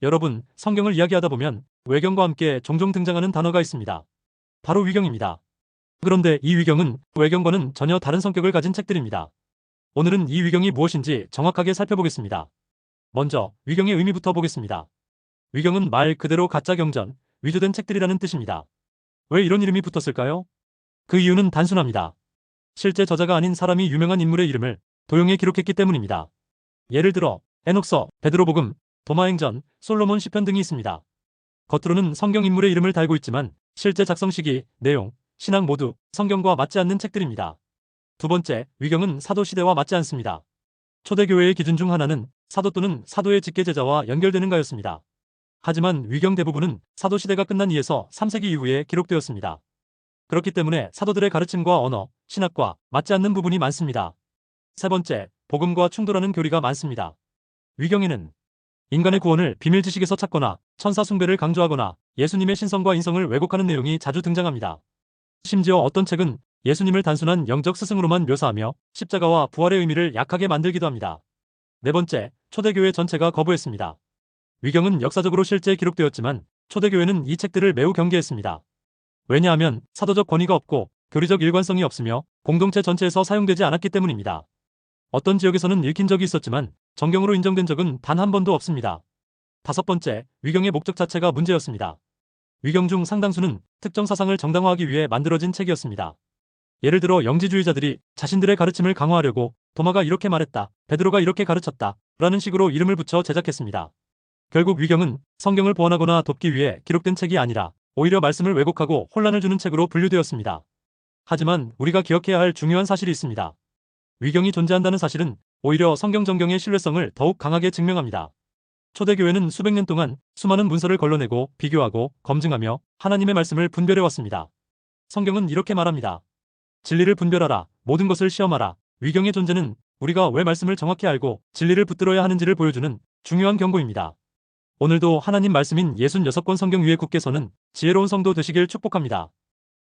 여러분, 성경을 이야기하다 보면 외경과 함께 종종 등장하는 단어가 있습니다. 바로 위경입니다. 그런데 이 위경은 외경과는 전혀 다른 성격을 가진 책들입니다. 오늘은 이 위경이 무엇인지 정확하게 살펴보겠습니다. 먼저 위경의 의미부터 보겠습니다. 위경은 말 그대로 가짜 경전, 위조된 책들이라는 뜻입니다. 왜 이런 이름이 붙었을까요? 그 이유는 단순합니다. 실제 저자가 아닌 사람이 유명한 인물의 이름을 도용해 기록했기 때문입니다. 예를 들어 에녹서, 베드로복음, 도마행전, 솔로몬 시편 등이 있습니다. 겉으로는 성경 인물의 이름을 달고 있지만 실제 작성 시기, 내용, 신앙 모두 성경과 맞지 않는 책들입니다. 두 번째, 위경은 사도 시대와 맞지 않습니다. 초대교회의 기준 중 하나는 사도 또는 사도의 직계제자와 연결되는 가였습니다. 하지만 위경 대부분은 사도 시대가 끝난 2에서 3세기 이후에 기록되었습니다. 그렇기 때문에 사도들의 가르침과 언어, 신학과 맞지 않는 부분이 많습니다. 세 번째, 복음과 충돌하는 교리가 많습니다. 위경에는 인간의 구원을 비밀 지식에서 찾거나 천사 숭배를 강조하거나 예수님의 신성과 인성을 왜곡하는 내용이 자주 등장합니다. 심지어 어떤 책은 예수님을 단순한 영적 스승으로만 묘사하며 십자가와 부활의 의미를 약하게 만들기도 합니다. 네 번째, 초대교회 전체가 거부했습니다. 위경은 역사적으로 실제 기록되었지만 초대교회는 이 책들을 매우 경계했습니다. 왜냐하면 사도적 권위가 없고 교리적 일관성이 없으며 공동체 전체에서 사용되지 않았기 때문입니다. 어떤 지역에서는 읽힌 적이 있었지만 정경으로 인정된 적은 단 한 번도 없습니다. 다섯 번째, 위경의 목적 자체가 문제였습니다. 위경 중 상당수는 특정 사상을 정당화하기 위해 만들어진 책이었습니다. 예를 들어 영지주의자들이 자신들의 가르침을 강화하려고 도마가 이렇게 말했다, 베드로가 이렇게 가르쳤다 라는 식으로 이름을 붙여 제작했습니다. 결국 위경은 성경을 보완하거나 돕기 위해 기록된 책이 아니라 오히려 말씀을 왜곡하고 혼란을 주는 책으로 분류되었습니다. 하지만 우리가 기억해야 할 중요한 사실이 있습니다. 위경이 존재한다는 사실은 오히려 성경 정경의 신뢰성을 더욱 강하게 증명합니다. 초대교회는 수백 년 동안 수많은 문서를 걸러내고 비교하고 검증하며 하나님의 말씀을 분별해왔습니다. 성경은 이렇게 말합니다. 진리를 분별하라, 모든 것을 시험하라. 위경의 존재는 우리가 왜 말씀을 정확히 알고 진리를 붙들어야 하는지를 보여주는 중요한 경고입니다. 오늘도 하나님 말씀인 66권 성경 위에 굳게 서는 지혜로운 성도 되시길 축복합니다.